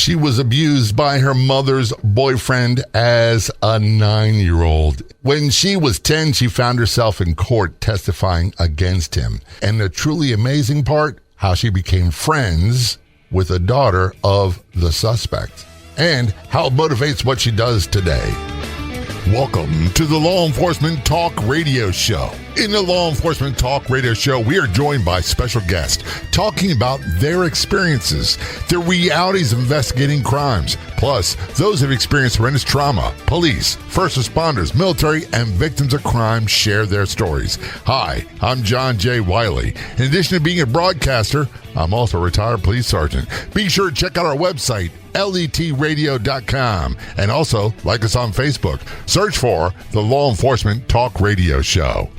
She was abused by her mother's boyfriend as a 9-year-old. When she was 10, she found herself in court testifying against him. And the truly amazing part, how she became friends with a daughter of the suspect, and how it motivates what she does today. Welcome to the Law Enforcement Talk Radio Show. In the Law Enforcement Talk Radio Show, we are joined by special guests talking about their experiences, the realities of investigating crimes, plus those who have experienced horrendous trauma. Police, first responders, military, and victims of crime share their stories. Hi, I'm John J. Wiley. In addition to being a broadcaster, I'm also a retired police sergeant. Be sure to check out our website, letradio.com, and also like us on Facebook. Search for the Law Enforcement Talk Radio Show.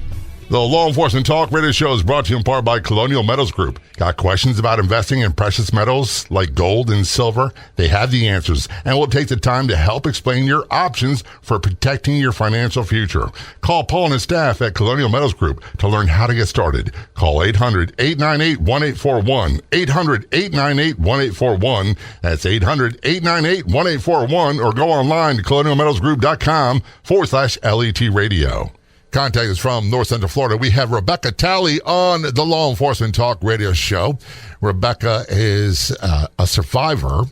The Law Enforcement Talk Radio Show is brought to you in part by Colonial Metals Group. Got questions about investing in precious metals like gold and silver? They have the answers and will take the time to help explain your options for protecting your financial future. Call Paul and his staff at Colonial Metals Group to learn how to get started. Call 800-898-1841, 800-898-1841. That's 800-898-1841, or go online to colonialmetalsgroup.com/LET radio. Contact is from North Central Florida. We have Rebecca Talley on the Law Enforcement Talk Radio Show. Rebecca is a survivor,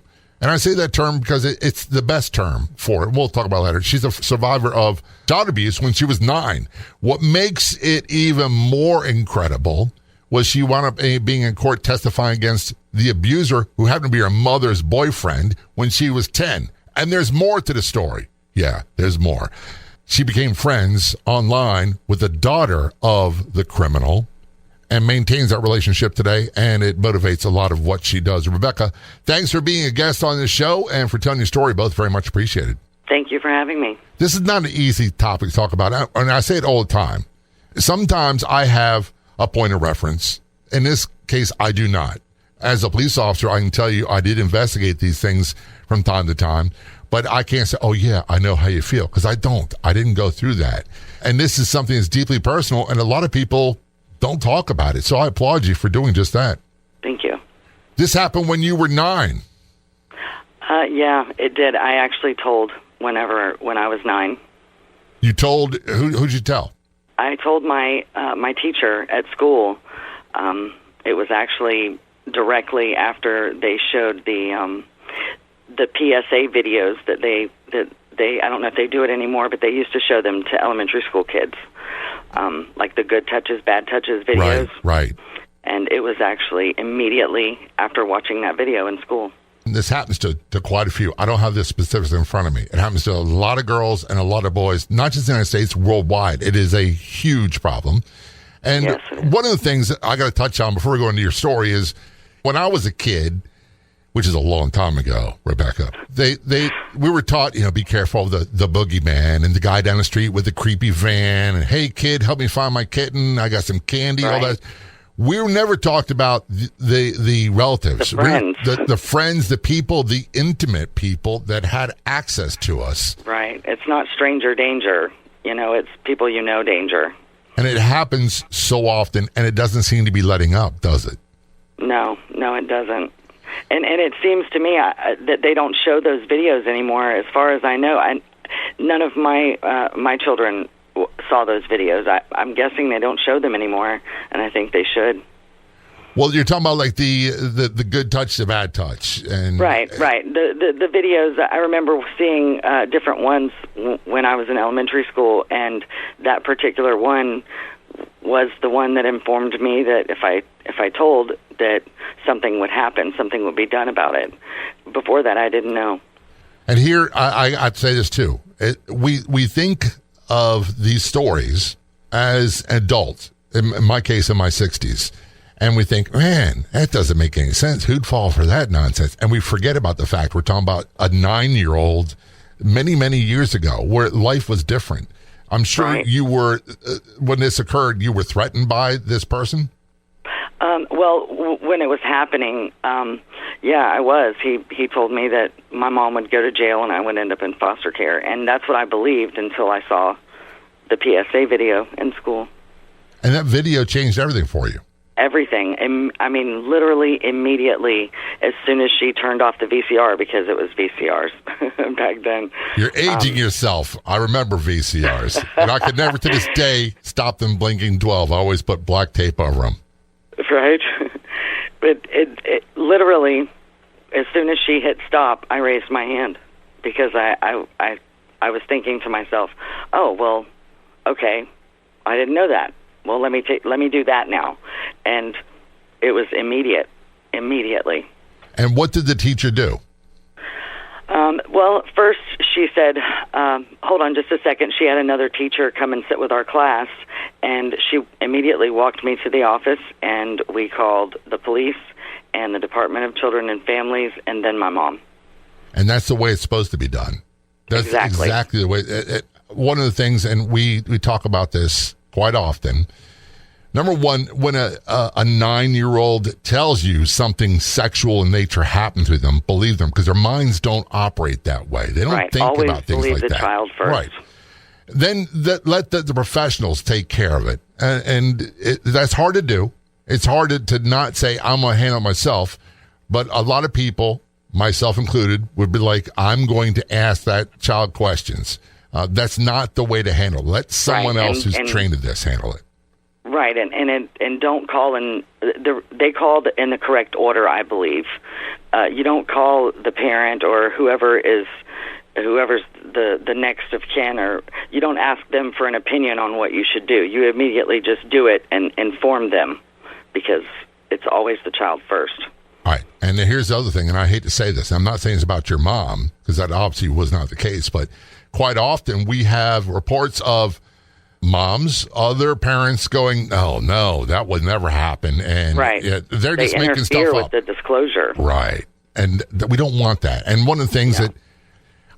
and I say that term because it's the best term for it. We'll talk about it later. She's a survivor of child abuse when she was 9. What makes it even more incredible was she wound up being in court testifying against the abuser, who happened to be her mother's boyfriend, when she was 10. And there's more to the story. Yeah, there's more. She became friends online with the daughter of the criminal and maintains that relationship today, and it motivates a lot of what she does. Rebecca, thanks for being a guest on this show and for telling your story. Both very much appreciated. Thank you for having me. This is not an easy topic to talk about, and I say it all the time. Sometimes I have a point of reference. In this case, I do not. As a police officer, I can tell you I did investigate these things from time to time. But I can't say, oh, yeah, I know how you feel, because I don't. I didn't go through that. And this is something that's deeply personal, and a lot of people don't talk about it. So I applaud you for doing just that. Thank you. This happened when you were 9. Yeah, it did. I actually told when I was 9. You told, who'd you tell? I told my teacher at school. It was actually directly after they showed the PSA videos that they I don't know if they do it anymore, but they used to show them to elementary school kids, like the good touches, bad touches videos. Right. And it was actually immediately after watching that video in school. This happens to quite a few. I don't have the specifics in front of me. It happens to a lot of girls and a lot of boys, not just in the United States, worldwide. It is a huge problem. And yes, one of the things that I got to touch on before we go into your story is when I was a kid, which is a long time ago, Rebecca, we were taught, be careful of the boogeyman and the guy down the street with the creepy van and, hey, kid, help me find my kitten. I got some candy, right. All that. We were never talked about the relatives, the friends. The friends, the people, the intimate people that had access to us. Right. It's not stranger danger. It's people danger. And it happens so often, and it doesn't seem to be letting up, does it? No, it doesn't. And it seems to me that they don't show those videos anymore. As far as I know, none of my children saw those videos. I'm guessing they don't show them anymore, and I think they should. Well, you're talking about like the good touch, the bad touch, and right. The videos. I remember seeing different ones when I was in elementary school, and that particular one was the one that informed me that if I told that something would happen, something would be done about it. Before that, I didn't know. And here, I'd say this too. We think of these stories as adults, in my case, in my 60s, and we think, man, that doesn't make any sense. Who'd fall for that nonsense? And we forget about the fact we're talking about a 9-year-old many, many years ago where life was different. I'm sure right. You were, when this occurred, you were threatened by this person? Well, when it was happening, yeah, I was. He told me that my mom would go to jail and I would end up in foster care. And that's what I believed until I saw the PSA video in school. And that video changed everything for you? everything. And I mean, literally immediately, as soon as she turned off the VCR, because it was VCRs back then. You're aging yourself. I remember VCRs. And I could never, to this day, stop them blinking 12. I always put black tape over them. Right. But it literally, as soon as she hit stop, I raised my hand, because I was thinking to myself, oh, well, okay, I didn't know that. Well, let me do that now. And it was immediately. And what did the teacher do? Well, first she said, hold on just a second. She had another teacher come and sit with our class, and she immediately walked me to the office, and we called the police and the Department of Children and Families, and then my mom. And that's the way it's supposed to be done. That's exactly the way. One of the things, and we talk about this quite often. Number one, when a 9-year-old tells you something sexual in nature happened to them, believe them, because their minds don't operate that way. They don't think Always about things like that. Always believe the child first. Right. Then let the professionals take care of it. And that's hard to do. It's hard to not say, I'm going to handle it myself. But a lot of people, myself included, would be like, I'm going to ask that child questions. That's not the way to handle it. Let someone else who's trained in this handle it. Right, and don't call in. They called in the correct order, I believe. You don't call the parent or whoever's the next of kin, or you don't ask them for an opinion on what you should do. You immediately just do it and inform them, because it's always the child first. All right, and then here's the other thing, and I hate to say this. I'm not saying it's about your mom, because that obviously was not the case, but quite often we have reports of moms, other parents going, "Oh no, that would never happen," and right. They're just making stuff with up. The disclosure, right? And we don't want that. And one of the things that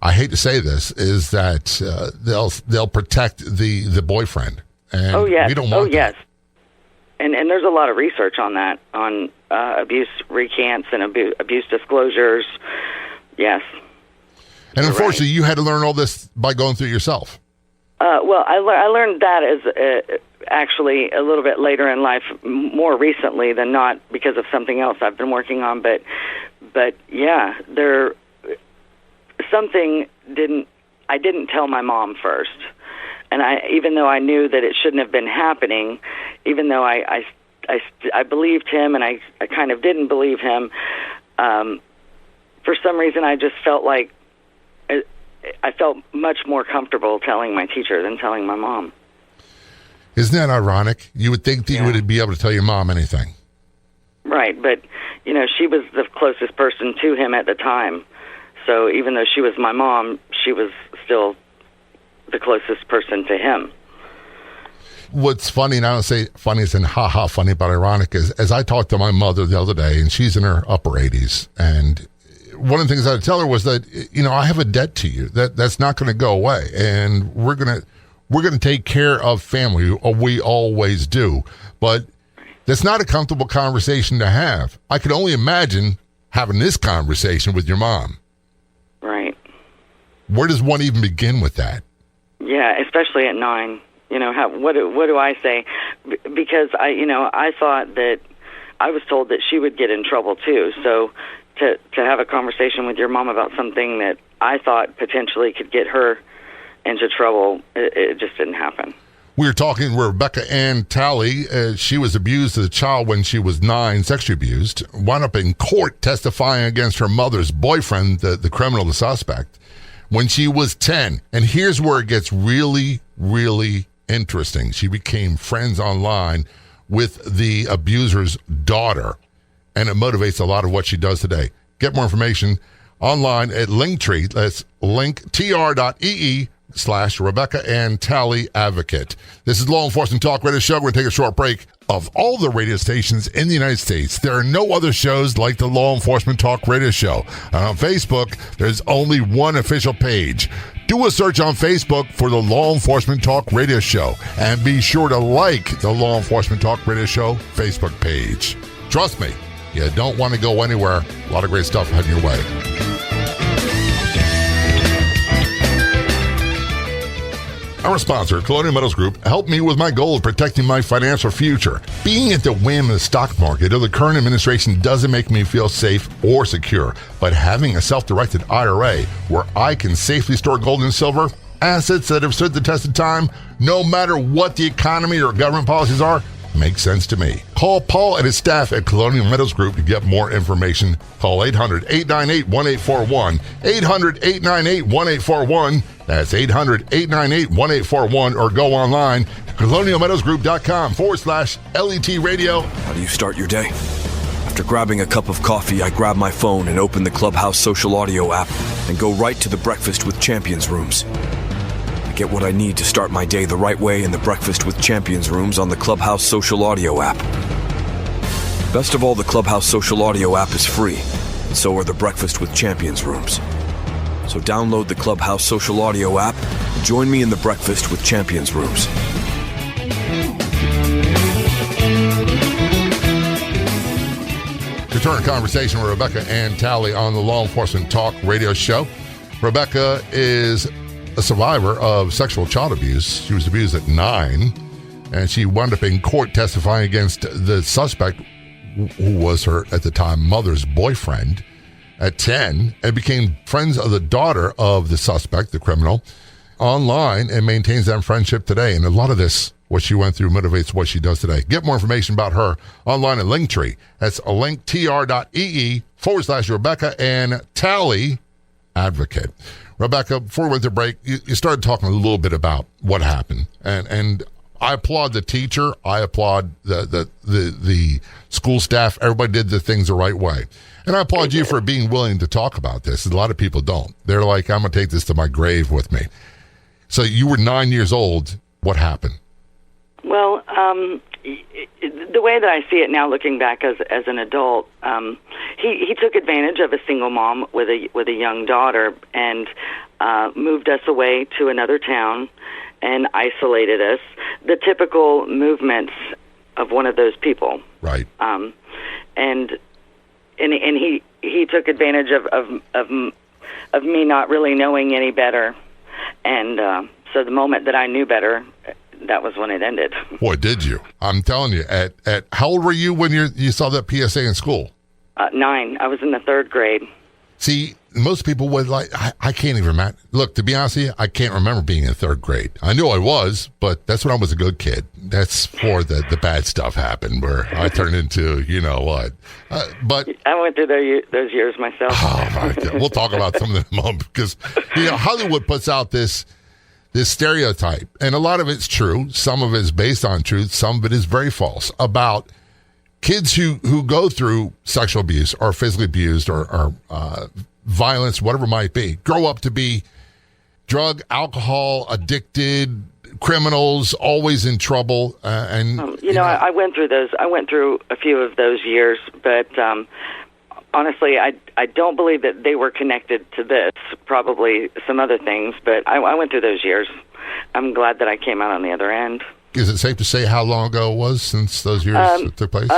I hate to say this is that they'll protect the boyfriend, and we don't want that. And there's a lot of research on that, on abuse recants and abuse disclosures. Yes. And unfortunately, you had to learn all this by going through it yourself. Well, I learned that as actually a little bit later in life, more recently than not, because of something else I've been working on. But yeah, I didn't tell my mom first, and even though I knew that it shouldn't have been happening, even though I believed him, and I kind of didn't believe him, for some reason I just felt like. I felt much more comfortable telling my teacher than telling my mom. Isn't that ironic? You would think that you would be able to tell your mom anything. Right, but, she was the closest person to him at the time. So even though she was my mom, she was still the closest person to him. What's funny, and I don't say funny as in ha-ha funny, but ironic, is as I talked to my mother the other day, and she's in her upper 80s, and one of the things I would tell her was that, I have a debt to you. That's not going to go away. And we're going to take care of family. We always do. But that's not a comfortable conversation to have. I could only imagine having this conversation with your mom. Right. Where does one even begin with that? Yeah, especially at 9. What do I say? Because I thought that I was told that she would get in trouble too. So to have a conversation with your mom about something that I thought potentially could get her into trouble, it just didn't happen. We were talking with Rebecca Ann Talley. She was abused as a child when she was 9, sexually abused, wound up in court testifying against her mother's boyfriend, the criminal, the suspect, when she was 10. And here's where it gets really, really interesting. She became friends online with the abuser's daughter, and it motivates a lot of what she does today. Get more information online at Linktree. That's linktr.ee/Rebecca Ann Talley Advocate. This is Law Enforcement Talk Radio Show. We're going to take a short break. Of all the radio stations in the United States, there are no other shows like the Law Enforcement Talk Radio Show. And on Facebook, there's only one official page. Do a search on Facebook for the Law Enforcement Talk Radio Show. And be sure to like the Law Enforcement Talk Radio Show Facebook page. Trust me, you don't want to go anywhere. A lot of great stuff heading your way. Our sponsor, Colonial Metals Group, helped me with my goal of protecting my financial future. Being at the whim of the stock market or the current administration doesn't make me feel safe or secure, but having a self-directed IRA where I can safely store gold and silver, assets that have stood the test of time, no matter what the economy or government policies are, makes sense to me. Call Paul and his staff at Colonial Metals Group to get more information. Call 800-898-1841, 800-898-1841. That's 800-898-1841, or go online to colonialmetalsgroup.com/LET radio. How do you start your day? After grabbing a cup of coffee, I grab my phone and open the Clubhouse social audio app and go right to the Breakfast with Champions rooms. I get what I need to start my day the right way in the Breakfast with Champions rooms on the Clubhouse social audio app. Best of all, the Clubhouse social audio app is free, and so are the Breakfast with Champions rooms. So download the Clubhouse social audio app and join me in the Breakfast with Champions rooms. Return conversation with Rebecca Ann Talley on the Law Enforcement Talk radio show. Rebecca is a survivor of sexual child abuse. She was abused at 9, and she wound up in court testifying against the suspect, who was her, at the time, mother's boyfriend, at 10, and became friends of the daughter of the suspect, the criminal, online, and maintains that friendship today. And a lot of this, what she went through, motivates what she does today. Get more information about her online at Linktree. That's linktr.ee/Rebecca Ann Talley Advocate. Rebecca, before we went to break, you started talking a little bit about what happened. And I applaud the teacher. I applaud the school staff. Everybody did the things the right way. And I applaud you for being willing to talk about this. A lot of people don't. They're like, I'm going to take this to my grave with me. So you were 9 years old. What happened? Well, the way that I see it now, looking back as an adult, he took advantage of a single mom with a young daughter and moved us away to another town and isolated us. The typical movements of one of those people, right? And he took advantage of me not really knowing any better, and so the moment that I knew better, that was when it ended. Boy, did you. I'm telling you, at how old were you when you saw that PSA in school? 9. I was in the 3rd grade. See, most people would I can't even imagine. Look, to be honest with you, I can't remember being in 3rd grade. I knew I was, but that's when I was a good kid. That's before the bad stuff happened, where I turned into, you know what. But I went through those years myself. Oh, my God. We'll talk about some of them in a moment, because Hollywood puts out this stereotype, and a lot of it's true. Some of it is based on truth. Some of it is very false, about kids who go through sexual abuse or physically abused or violence, whatever it might be, grow up to be drug, alcohol addicted criminals, always in trouble. I went through those. I went through a few of those years, but honestly, I don't believe that they were connected to this. Probably some other things, but I went through those years. I'm glad that I came out on the other end. Is it safe to say how long ago it was since those years took place?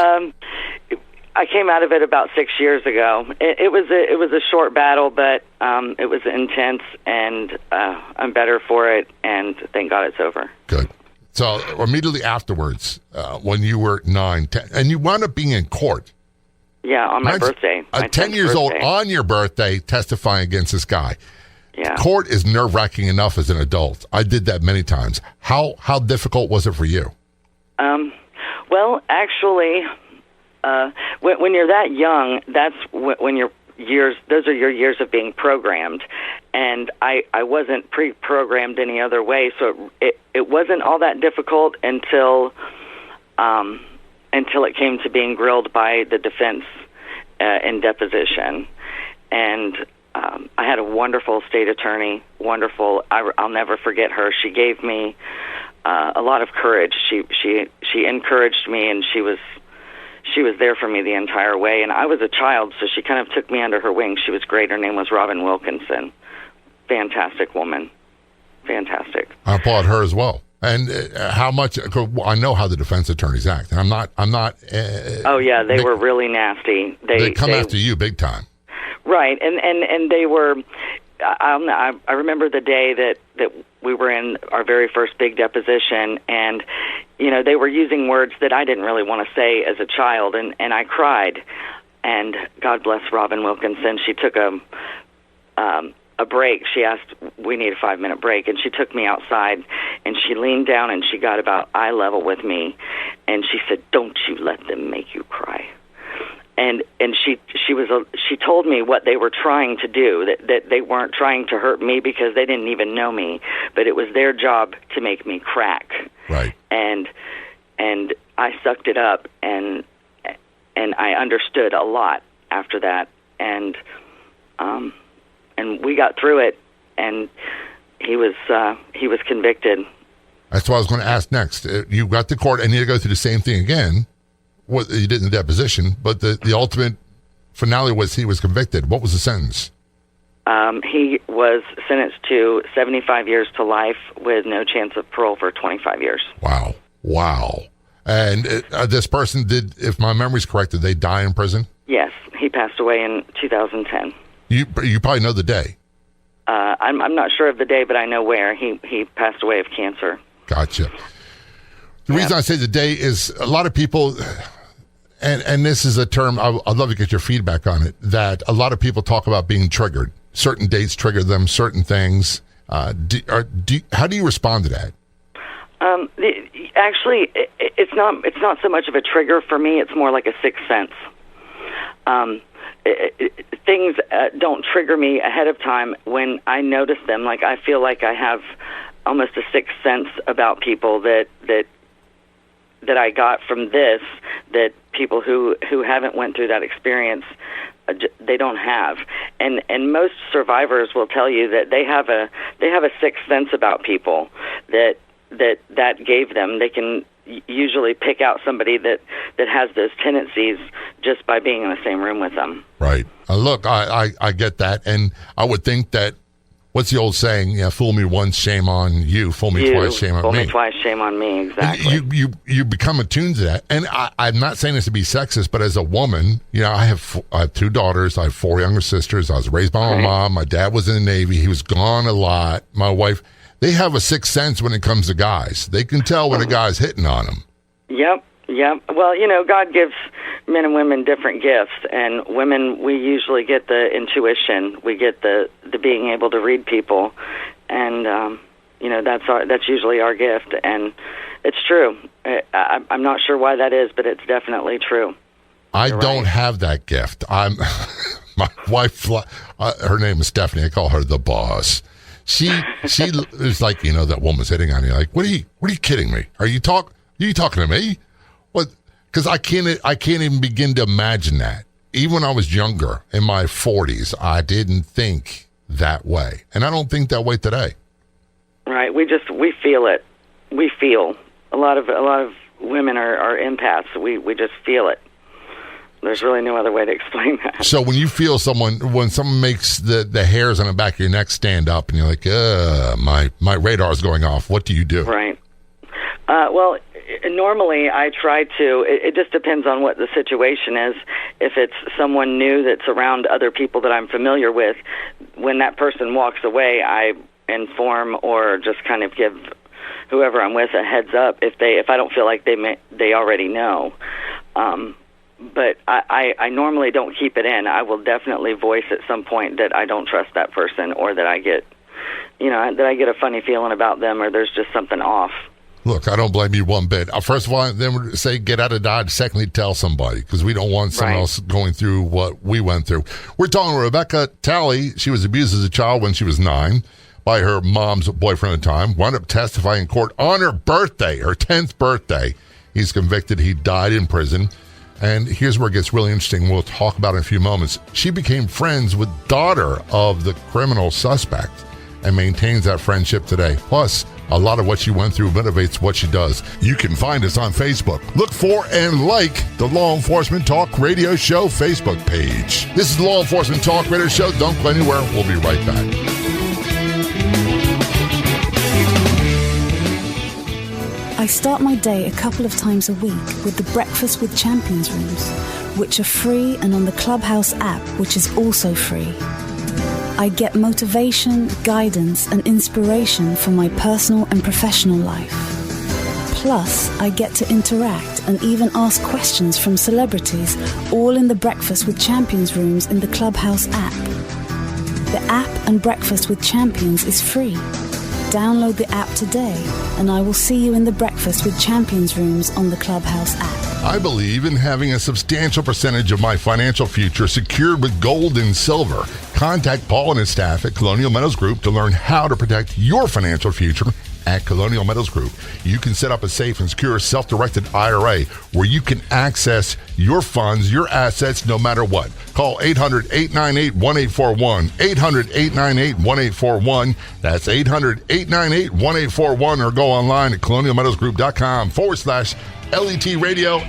I came out of it about 6 years ago. It was a short battle, but it was intense, and I'm better for it, and thank God it's over. Good. So immediately afterwards, when you were 9, 10, and you wound up being in court. Yeah, on my birthday. 10 years old, on your birthday, testifying against this guy. Yeah. Court is nerve-wracking enough as an adult. I did that many times. How difficult was it for you? Well, actually, when you're that young, that's when your years. Those are your years of being programmed, and I wasn't pre-programmed any other way, so it wasn't all that difficult until it came to being grilled by the defense in deposition. And I had a wonderful state attorney, wonderful. I'll never forget her. She gave me a lot of courage. She encouraged me, and she was there for me the entire way. And I was a child, so she kind of took me under her wing. She was great. Her name was Robin Wilkinson. Fantastic woman. Fantastic. I applaud her as well. And how much? I know how the defense attorneys act. I'm not. Oh yeah, they were really nasty. They come after you big time. Right, and they were. I remember the day that we were in our very first big deposition, and they were using words that I didn't really want to say as a child, and I cried. And God bless Robin Wilkinson. She took a break. She asked, we need a 5-minute break, and she took me outside, and she leaned down and she got about eye level with me, and she said, "Don't you let them make you cry." And she told me what they were trying to do, that they weren't trying to hurt me because they didn't even know me, but it was their job to make me crack. Right. And I sucked it up, and I understood a lot after that, and we got through it, and he was convicted. That's what I was going to ask next. You got to court and you had to go through the same thing again. What you did in the deposition, but the ultimate finale was he was convicted. What was the sentence? He was sentenced to 75 years to life with no chance of parole for 25 years. Wow. And this person did, if my memory's correct, did they die in prison? Yes, he passed away in 2010. You probably know the day. I'm not sure of the day, but I know where. He passed away of cancer. Gotcha. The reason I say the day is a lot of people, and this is a term, I'd love to get your feedback on it, that a lot of people talk about being triggered. Certain dates trigger them, certain things. How do you respond to that? Actually, it's not so much of a trigger for me. It's more like a sixth sense. Things don't trigger me ahead of time when I notice them. Like, I feel like I have almost a sixth sense about people that I got from this, that people who haven't went through that experience, they don't have. And most survivors will tell you that they have a sixth sense about people that gave them. They can usually pick out somebody that has those tendencies just by being in the same room with them. Right. Look, I get that, and I would think that, what's the old saying? Yeah, fool me once, shame on you. Fool me twice, shame on me. Fool me twice, shame on me. Exactly. You become attuned to that, and I'm not saying this to be sexist, but as a woman, I have 2 daughters. I have 4 younger sisters. I was raised by my mom. My dad was in the Navy. He was gone a lot. My wife. They have a sixth sense when it comes to guys. They can tell when a guy's hitting on them. Yep. Well, God gives men and women different gifts, and women, we usually get the intuition. We get the being able to read people, and that's usually our gift, and it's true. I'm not sure why that is, but it's definitely true. I don't have that gift. My wife, her name is Stephanie. I call her the boss. She is like, that woman's hitting on you. Like, what are you kidding me? Are you talking to me? What? Because I can't even begin to imagine that. Even when I was younger, in my 40s, I didn't think that way, and I don't think that way today. Right. We feel it. We feel a lot of women are empaths. We just feel it. There's really no other way to explain that. So when you feel when someone makes the hairs on the back of your neck stand up and you're like, my radar's going off, what do you do? Right. Well, normally I try to, it just depends on what the situation is. If it's someone new that's around other people that I'm familiar with, when that person walks away, I inform or just kind of give whoever I'm with a heads up if I don't feel like they already know. But I normally don't keep it in. I will definitely voice at some point that I don't trust that person, or that I get a funny feeling about them, or there's just something off. Look, I don't blame you one bit. First of all, then say get out of Dodge. Secondly, tell somebody, because we don't want someone else going through what we went through. We're talking to Rebecca Talley. She was abused as a child when she was 9 by her mom's boyfriend at the time. Wound up testifying in court on her birthday, her 10th birthday. He's convicted. He died in prison. And here's where it gets really interesting. We'll talk about it in a few moments. She became friends with daughter of the criminal suspect and maintains that friendship today. Plus, a lot of what she went through motivates what she does. You can find us on Facebook. Look for and like the Law Enforcement Talk Radio Show Facebook page. This is the Law Enforcement Talk Radio Show. Don't go anywhere. We'll be right back. I start my day a couple of times a week with the Breakfast with Champions rooms, which are free, and on the Clubhouse app, which is also free. I get motivation, guidance, and inspiration for my personal and professional life. Plus, I get to interact and even ask questions from celebrities, all in the Breakfast with Champions rooms in the Clubhouse app. The app and Breakfast with Champions is free. Download the app today, and I will see you in the Breakfast with Champions rooms on the Clubhouse app. I believe in having a substantial percentage of my financial future secured with gold and silver. Contact Paul and his staff at Colonial Metals Group to learn how to protect your financial future at Colonial Metals Group. You can set up a safe and secure self-directed IRA where you can access your funds, your assets, no matter what. Call 800-898-1841, 800-898-1841. That's 800-898-1841, or go online at colonialmetalsgroup.com/LET Radio.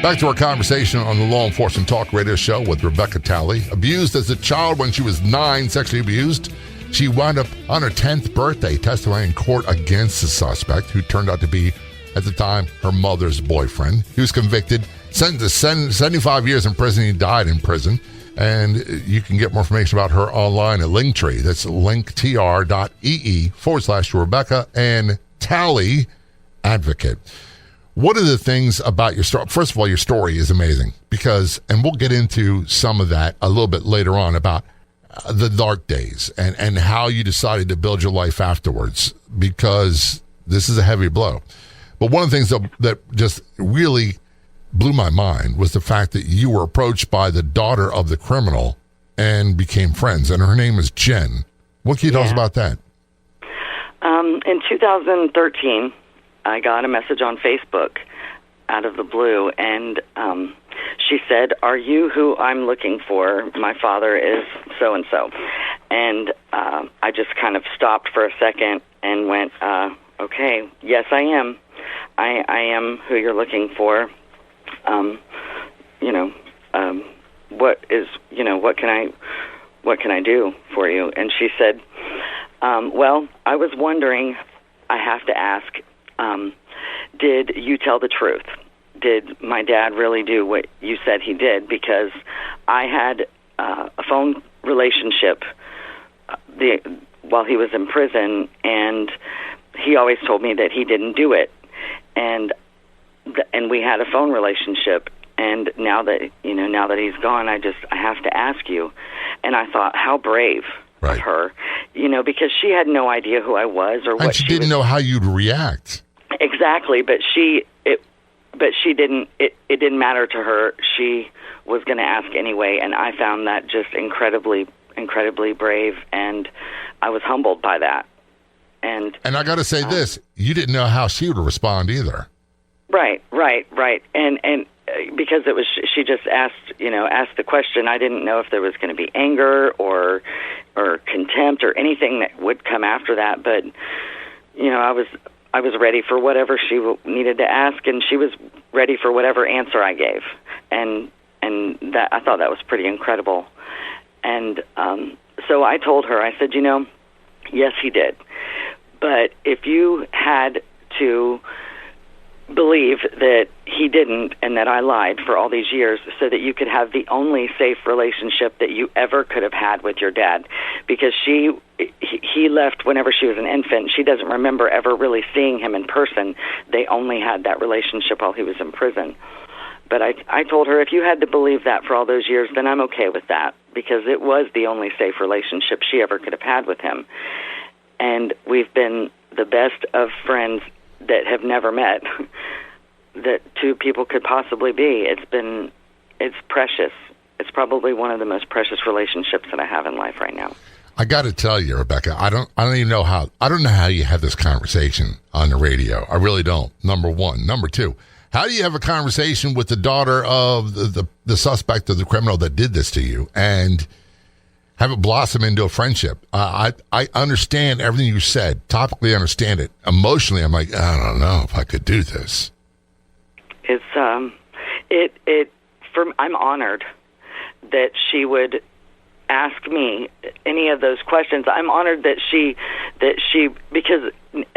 Back to our conversation on the Law Enforcement Talk Radio Show with Rebecca Talley. Abused as a child when she was 9, sexually abused. She wound up on her 10th birthday testifying in court against the suspect, who turned out to be, at the time, her mother's boyfriend. He was convicted, sentenced to 75 years in prison. He died in prison. And you can get more information about her online at Linktree. That's linktr.ee/Rebecca and Talley Advocate. What are the things about your story? First of all, your story is amazing because, and we'll get into some of that a little bit later on about the dark days and how you decided to build your life afterwards, because this is a heavy blow. But one of the things that just really blew my mind was the fact that you were approached by the daughter of the criminal and became friends, and her name is Jen. What can you tell us about that? In 2013, I got a message on Facebook out of the blue, and she said, "Are you who I'm looking for? My father is so-and-so." And I just kind of stopped for a second and went, okay, yes, I am. I am who you're looking for. What can I do for you? And she said, well, I was wondering, I have to ask, did you tell the truth? Did my dad really do what you said he did? Because I had a phone relationship while he was in prison, and he always told me that he didn't do it. And we had a phone relationship. And now that he's gone, I have to ask you. And I thought, how brave of her, because she had no idea who I was or what. And she didn't know how you'd react. Exactly, but she didn't. It didn't matter to her. She was going to ask anyway, and I found that just incredibly, incredibly brave, and I was humbled by that. And I got to say this: you didn't know how she would respond either. Right. And because it was, she just asked the question. I didn't know if there was going to be anger or contempt or anything that would come after that. But I was ready for whatever she needed to ask, and she was ready for whatever answer I gave. And that, I thought that was pretty incredible. And so I told her, I said, yes, he did. But if you had to believe that he didn't and that I lied for all these years so that you could have the only safe relationship that you ever could have had with your dad, because he left whenever she was an infant. She doesn't remember ever really seeing him in person. They only had that relationship while he was in prison. But I told her, if you had to believe that for all those years, then I'm okay with that, because it was the only safe relationship she ever could have had with him. And we've been the best of friends that have never met that two people could possibly be. It's precious. It's probably one of the most precious relationships that I have in life right now. I got to tell you, Rebecca, I don't even know how. I don't know how you have this conversation on the radio. I really don't. Number one. Number two, how do you have a conversation with the daughter of the suspect of the criminal that did this to you and have it blossom into a friendship? I understand everything you said. Topically, understand it. Emotionally, I'm like, I don't know if I could do this. I'm honored that she would ask me any of those questions. I'm honored that she, because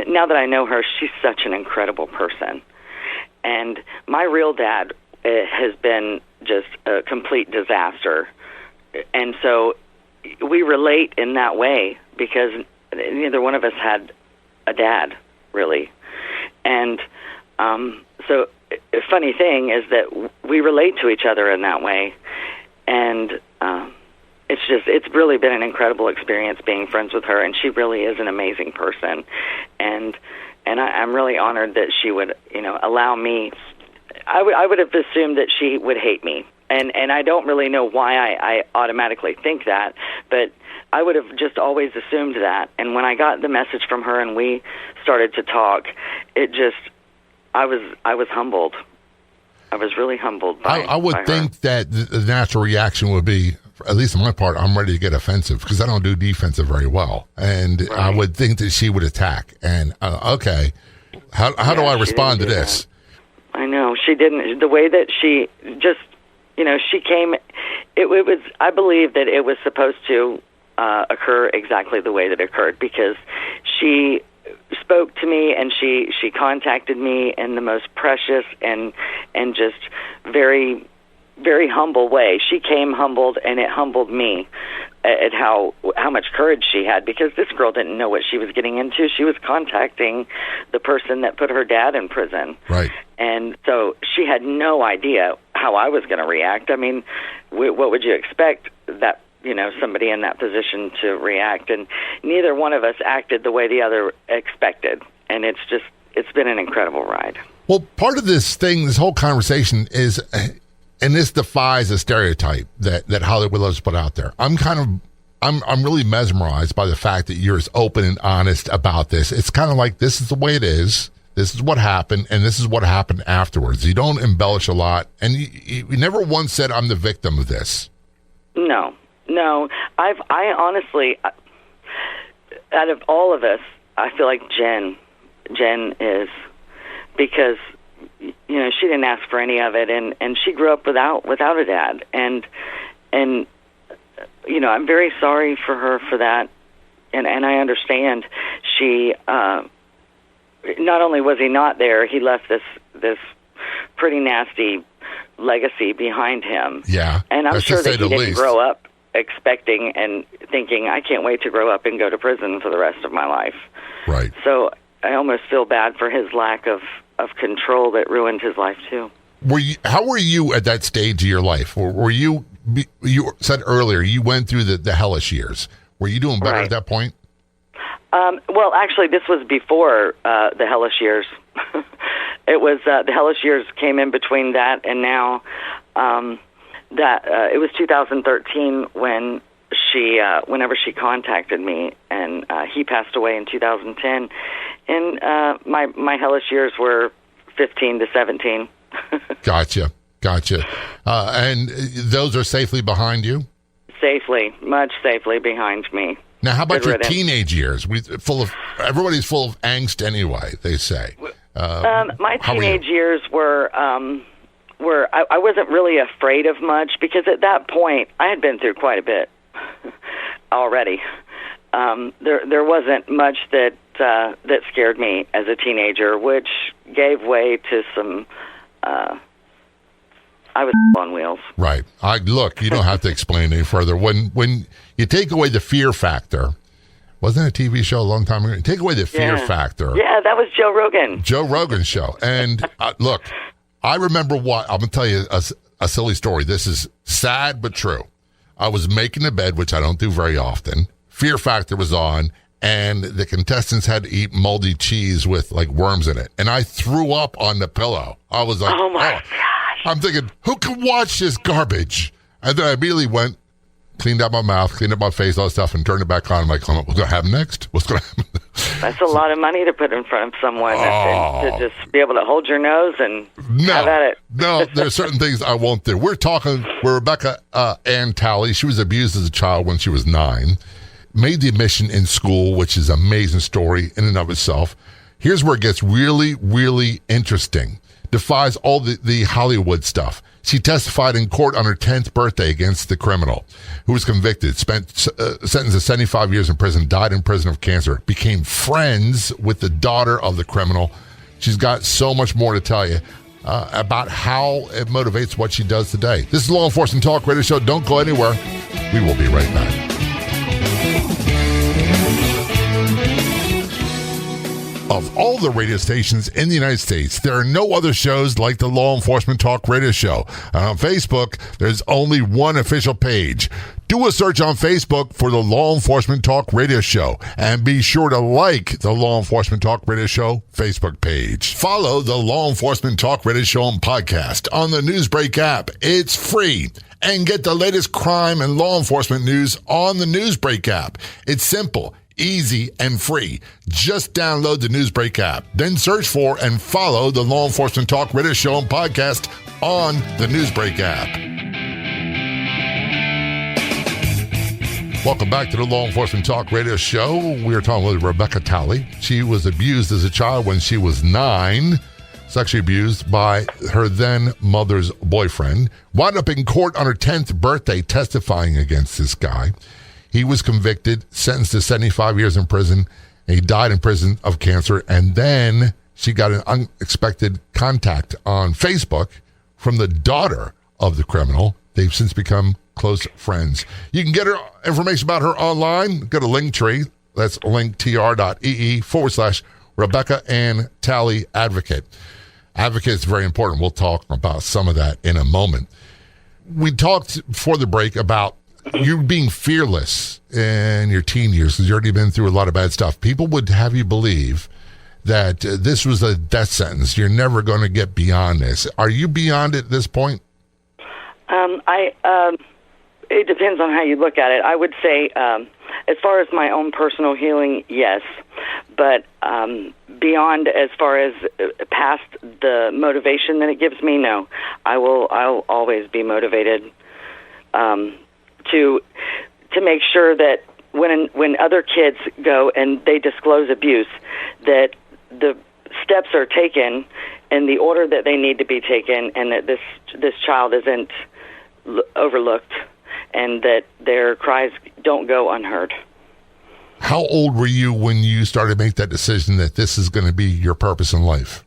now that I know her, she's such an incredible person. And my real dad has been just a complete disaster. And so we relate in that way because neither one of us had a dad, really. And so a funny thing is that we relate to each other in that way. And it's really been an incredible experience being friends with her, and she really is an amazing person. And I'm really honored that she would, allow me. I would have assumed that she would hate me. And I don't really know why I automatically think that, but I would have just always assumed that. And when I got the message from her and we started to talk, I was humbled. I was really humbled by I would by think her. that the natural reaction would be, at least on my part, I'm ready to get offensive because I don't do defensive very well. And Right. I would think that she would attack. And, okay, how do I she respond to didn't do this? that. I know. She didn't. The way that she just, she came, it was, I believe that it was supposed to occur exactly the way that it occurred because she spoke to me and she contacted me in the most precious and just very, very humble way. She came humbled, and it humbled me at how much courage she had, because this girl didn't know what she was getting into. She was contacting the person that put her dad in prison. Right. And so she had no idea how I was going to react. I mean, what would you expect that, somebody in that position to react? And neither one of us acted the way the other expected. And it's been an incredible ride. Well, part of this whole conversation is, and this defies a stereotype that Hollywood loves to put out there. I'm really mesmerized by the fact that you're as open and honest about this. It's kind of like, this is the way it is. This is what happened, and this is what happened afterwards. You don't embellish a lot, and you never once said, I'm the victim of this. No. I honestly, out of all of us, I feel like Jen is, because she didn't ask for any of it, and she grew up without a dad, and I'm very sorry for her for that, and I understand. She not only was he not there, he left this pretty nasty legacy behind him. Yeah, and I'm sure that he didn't least. grow up expecting and thinking, I can't wait to grow up and go to prison for the rest of my life. Right. So I almost feel bad for his lack of control that ruined his life too. How were you at that stage of your life? Were you said earlier you went through the hellish years. Were you doing better Right. at that point? Well, actually, this was before the hellish years. It was the hellish years came in between that and now. It was 2013 when whenever she contacted me, and he passed away in 2010. And my hellish years were 15 to 17. Gotcha. And those are safely behind you? Much safely behind me. Now, how about Good your riddance. teenage years? Everybody's full of angst anyway, they say. My how were you? teenage years were I wasn't really afraid of much, because at that point I had been through quite a bit already. There wasn't much that scared me as a teenager, which gave way to some. I was on wheels. Right. Look, you don't have to explain any further. When you take away the fear factor, wasn't it a TV show a long time ago? You take away the fear factor. Yeah, that was Joe Rogan. Joe Rogan's show. And look, I remember I'm going to tell you a silly story. This is sad but true. I was making the bed, which I don't do very often. Fear factor was on, and the contestants had to eat moldy cheese with like worms in it. And I threw up on the pillow. I was like, Oh my gosh. I'm thinking, who can watch this garbage? And then I immediately went, cleaned out my mouth, cleaned up my face, all that stuff, and turned it back on. I'm like, what's going to happen next? What's going to happen? That's a lot of money to put in front of someone to just be able to hold your nose and have at it. No, there's certain things I won't do. We're talking with Rebecca Ann Talley. She was abused as a child when she was 9. Made the admission in school, which is an amazing story in and of itself. Here's where it gets really, really interesting. Defies all the Hollywood stuff. She testified in court on her 10th birthday against the criminal, who was convicted, spent sentenced to 75 years in prison, died in prison of cancer, became friends with the daughter of the criminal. She's got so much more to tell you. about how it motivates what she does today. This is Law Enforcement Talk Radio Show. Don't go anywhere. We will be right back. Of all the radio stations in the United States, there are no other shows like the Law Enforcement Talk Radio Show. And on Facebook, there's only one official page. Do a search on Facebook for the Law Enforcement Talk Radio Show, and be sure to like the Law Enforcement Talk Radio Show Facebook page. Follow the Law Enforcement Talk Radio Show and podcast on the Newsbreak app. It's free. And get the latest crime and law enforcement news on the Newsbreak app. It's simple, easy, and free. Just download the Newsbreak app. Then search for and follow the Law Enforcement Talk Radio Show and podcast on the Newsbreak app. Welcome back to the Law Enforcement Talk Radio Show. We are talking with Rebecca Talley. She was abused as a child when she was 9. Sexually abused by her then mother's boyfriend. Wound up in court on her 10th birthday testifying against this guy. He was convicted, sentenced to 75 years in prison, and he died in prison of cancer. And then she got an unexpected contact on Facebook from the daughter of the criminal. They've since become close friends. You can get her information about her online. Go to Linktree. That's linktr.ee/Rebecca Ann Talley Advocate. Advocate is very important. We'll talk about some of that in a moment. We talked before the break about you being fearless in your teen years because you've already been through a lot of bad stuff. People would have you believe that this was a death sentence. You're never going to get beyond this. Are you beyond it at this point? It depends on how you look at it. I would say, as far as my own personal healing, yes. But beyond, as far as past the motivation that it gives me, no. I'll always be motivated to make sure that when other kids go and they disclose abuse, that the steps are taken in the order that they need to be taken, and that this child isn't overlooked, and that their cries don't go unheard. How old were you when you started to make that decision that this is going to be your purpose in life?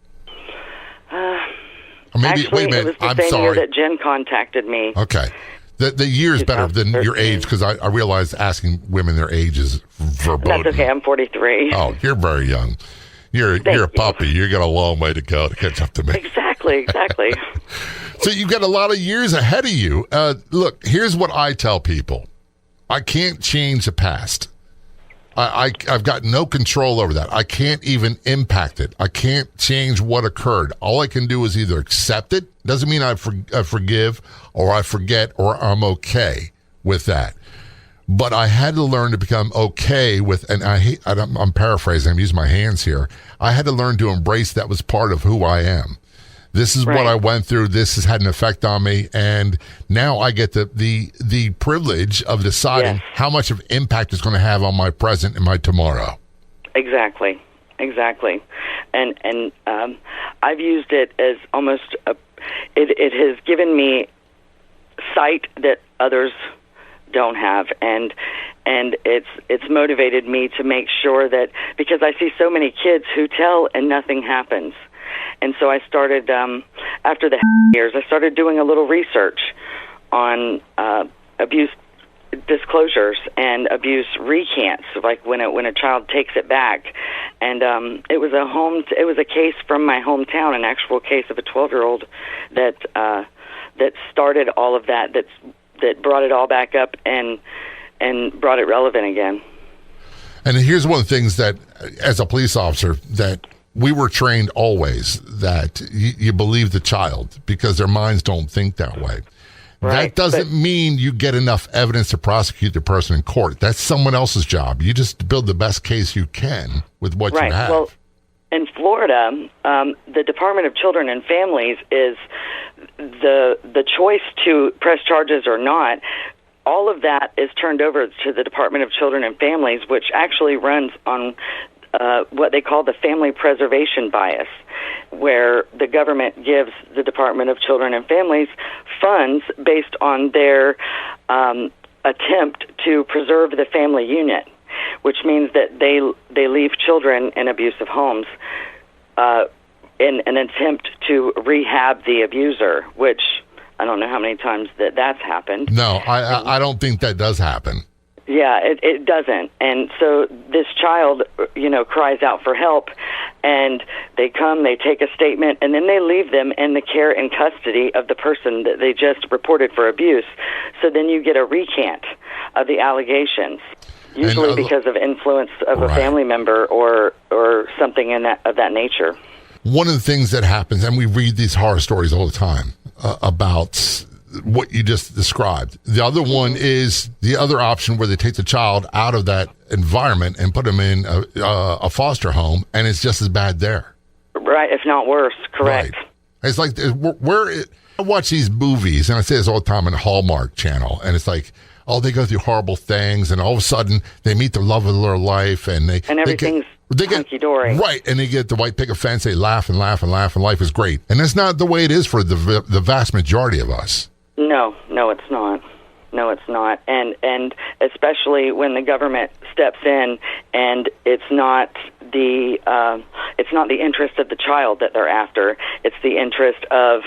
Actually, wait a minute. It was the same year that Jen contacted me. Okay. The year is better than your age, because I realize asking women their age is verboten. That's okay. I'm 43. Oh, you're very young. You're a puppy. You got a long way to go to catch up to me. Exactly. So you've got a lot of years ahead of you. Look, here's what I tell people. I can't change the past. I've got no control over that. I can't even impact it. I can't change what occurred. All I can do is either accept it. Doesn't mean I forgive or I forget or I'm okay with that. But I had to learn to become okay with, and I'm paraphrasing, I'm using my hands here. I had to learn to embrace that was part of who I am. This is what I went through. This has had an effect on me, and now I get the privilege of deciding how much of impact it's going to have on my present and my tomorrow. Exactly. And I've used it as almost it has given me sight that others don't have, and it's motivated me to make sure that, because I see so many kids who tell and nothing happens. And so I started, after the years, I started doing a little research on abuse disclosures and abuse recants, like when a child takes it back. And it was a case from my hometown, an actual case of a 12-year-old that started all of that brought it all back up and brought it relevant again. And here's one of the things that, as a police officer, that we were trained always, that you believe the child because their minds don't think that way. Right, that doesn't mean you get enough evidence to prosecute the person in court. That's someone else's job. You just build the best case you can with what you have. Well, in Florida, the Department of Children and Families is the choice to press charges or not. All of that is turned over to the Department of Children and Families, which actually runs on what they call the family preservation bias, where the government gives the Department of Children and Families funds based on their attempt to preserve the family unit, which means that they leave children in abusive homes in an attempt to rehab the abuser, which I don't know how many times that's happened. No, I don't think that does happen. Yeah, it doesn't. And so this child, cries out for help, and they come, they take a statement, and then they leave them in the care and custody of the person that they just reported for abuse. So then you get a recant of the allegations, usually because of influence of a family member or something of that nature. One of the things that happens, and we read these horror stories all the time about what you just described. The other one is the other option where they take the child out of that environment and put them in a foster home, and it's just as bad there. Right, if not worse, correct. Right. It's like, I watch these movies, and I say this all the time on the Hallmark Channel, and it's like, they go through horrible things, and all of a sudden, they meet the love of their life, and everything's hunky-dory. Right, and they get the white picket fence, they laugh and laugh and laugh, and life is great. And that's not the way it is for the vast majority of us. No, it's not. No, it's not. And especially when the government steps in, and it's not the interest of the child that they're after. It's the interest of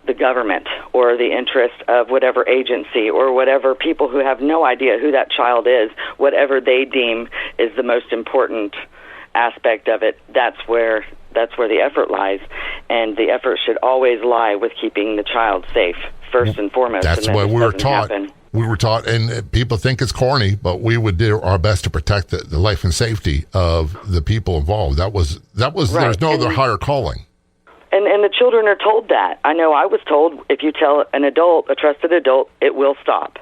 the government or the interest of whatever agency or whatever people who have no idea who that child is, whatever they deem is the most important aspect of it. That's where the effort lies, and the effort should always lie with keeping the child safe first and foremost. That's what we were taught. We were taught, and people think it's corny, but we would do our best to protect the life and safety of the people involved. That was. Right. There's no other higher calling. And the children are told that. I know I was told, if you tell an adult, a trusted adult, it will stop.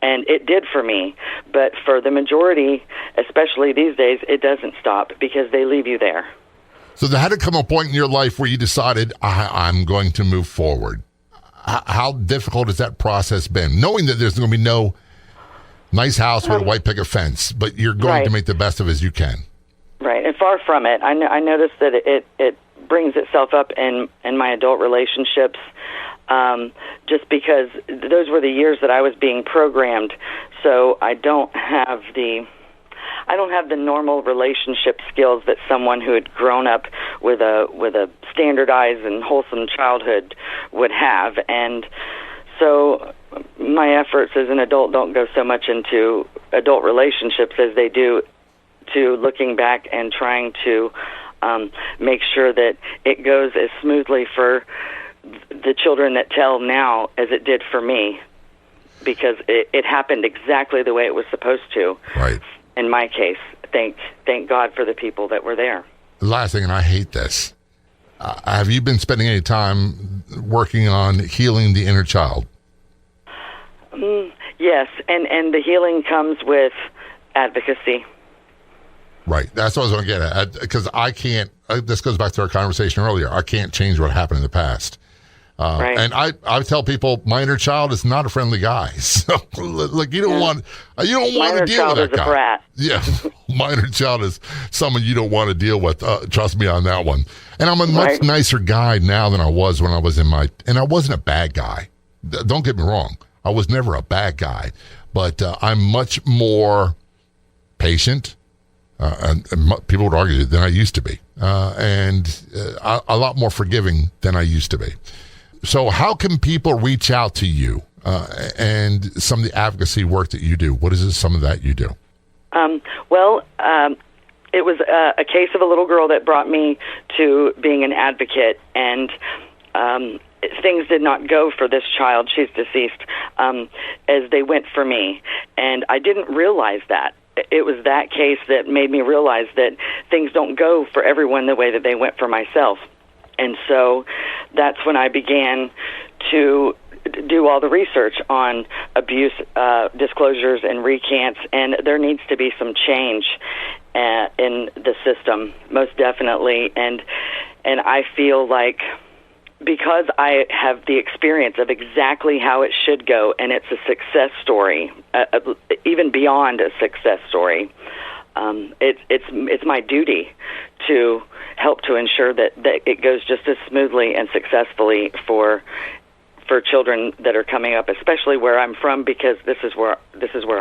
And it did for me. But for the majority, especially these days, it doesn't stop because they leave you there. So there had to come a point in your life where you decided, I'm going to move forward. How difficult has that process been? Knowing that there's going to be no nice house with a white picket fence, but you're going to make the best of it as you can. Right, and far from it. I noticed that it brings itself up in my adult relationships, just because those were the years that I was being programmed. So I don't have the normal relationship skills that someone who had grown up with a standardized and wholesome childhood would have. And so my efforts as an adult don't go so much into adult relationships as they do to looking back and trying to make sure that it goes as smoothly for the children that tell now as it did for me, because it happened exactly the way it was supposed to. Right. In my case, thank God for the people that were there. The last thing, and I hate this, have you been spending any time working on healing the inner child? Yes, and the healing comes with advocacy. Right. That's what I was going to get at. Because I can't, this goes back to our conversation earlier, I can't change what happened in the past. Right. And I tell people, my inner child is not a friendly guy. So, like, you don't want to deal with that guy. My inner child is a brat. Yeah. My inner child is someone you don't want to deal with. Trust me on that one. And I'm a much nicer guy now than I was when I was and I wasn't a bad guy. Don't get me wrong. I was never a bad guy. But I'm much more patient. And people would argue than I used to be. And a lot more forgiving than I used to be. So how can people reach out to you and some of the advocacy work that you do? What is some of that you do? It was a case of a little girl that brought me to being an advocate, and things did not go for this child, she's deceased, as they went for me. And I didn't realize that. It was that case that made me realize that things don't go for everyone the way that they went for myself. And so that's when I began to do all the research on abuse disclosures and recants, and there needs to be some change in the system, most definitely. And I feel like because I have the experience of exactly how it should go, and it's a success story, even beyond a success story, it's my duty to help to ensure that it goes just as smoothly and successfully for children that are coming up, especially where I'm from, because this is where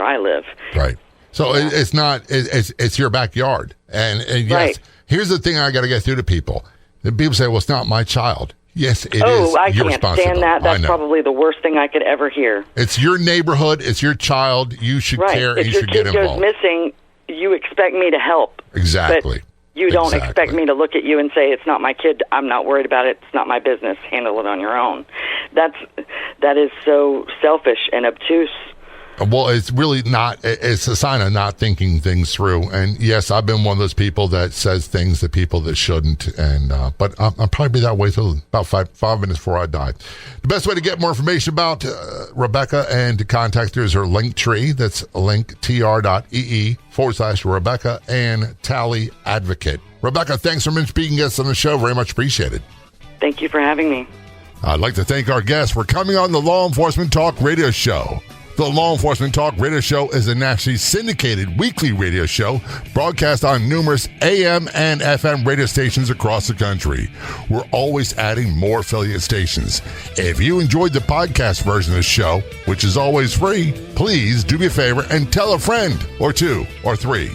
I live. Right. So it's your backyard, and yes. Right. Here's the thing I got to get through to people. And people say, well, it's not my child. Yes, it is I your can't responsibility. stand that. That's probably the worst thing I could ever hear. It's your neighborhood. It's your child. You should care and you should get involved. If your kid goes missing, you expect me to help. Exactly. But you don't expect me to look at you and say, it's not my kid. I'm not worried about it. It's not my business. Handle it on your own. That is so selfish and obtuse. Well, it's really not. It's a sign of not thinking things through. And yes, I've been one of those people that says things to people that shouldn't. And but I'll probably be that way till about five minutes before I die. The best way to get more information about Rebecca and to contact her is her Linktree. That's linktr.ee/Rebecca and Tally Advocate. Rebecca, thanks so much for being guest on the show. Very much appreciated. Thank you for having me. I'd like to thank our guests for coming on the Law Enforcement Talk Radio Show. The Law Enforcement Talk Radio Show is a nationally syndicated weekly radio show broadcast on numerous AM and FM radio stations across the country. We're always adding more affiliate stations. If you enjoyed the podcast version of the show, which is always free, please do me a favor and tell a friend or two or three.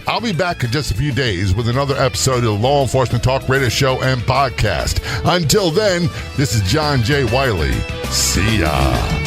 I'll be back in just a few days with another episode of the Law Enforcement Talk Radio Show and Podcast. Until then, this is John J. Wiley. See ya.